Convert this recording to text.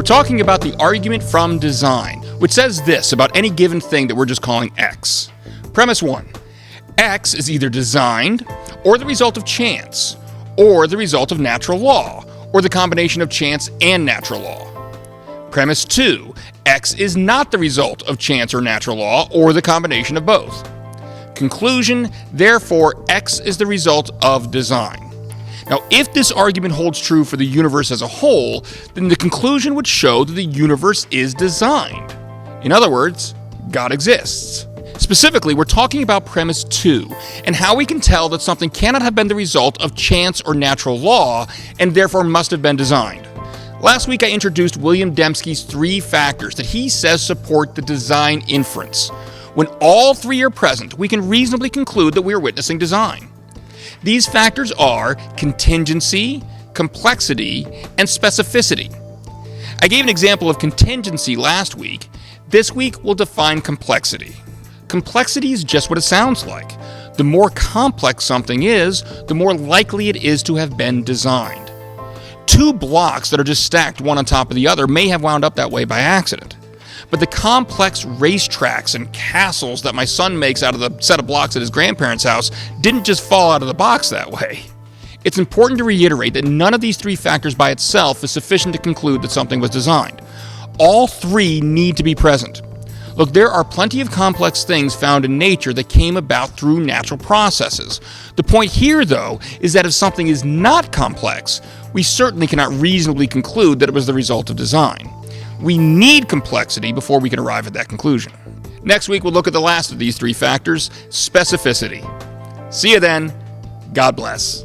talking about the argument from design, which says this about any given thing that we're just calling X. Premise 1. X is either designed, or the result of chance, or the result of natural law, or the combination of chance and natural law. Premise 2. X is not the result of chance or natural law, or the combination of both. Conclusion, therefore, X is the result of design. Now, if this argument holds true for the universe as a whole, then the conclusion would show that the universe is designed. In other words, God exists. Specifically, we're talking about premise 2, and how we can tell that something cannot have been the result of chance or natural law, and therefore must have been designed. Last week, I introduced William Dembski's 3 factors that he says support the design inference. When all 3 are present, we can reasonably conclude that we are witnessing design. These factors are contingency, complexity, and specificity. I gave an example of contingency last week. This week, we'll define complexity. Complexity is just what it sounds like. The more complex something is, the more likely it is to have been designed. 2 blocks that are just stacked one on top of the other may have wound up that way by accident. But the complex racetracks and castles that my son makes out of the set of blocks at his grandparents' house didn't just fall out of the box that way. It's important to reiterate that none of these 3 factors by itself is sufficient to conclude that something was designed. All 3 need to be present. Look, there are plenty of complex things found in nature that came about through natural processes. The point here, though, is that if something is not complex, we certainly cannot reasonably conclude that it was the result of design. We need complexity before we can arrive at that conclusion. Next week, we'll look at the last of these 3 factors, specificity. See you then. God bless.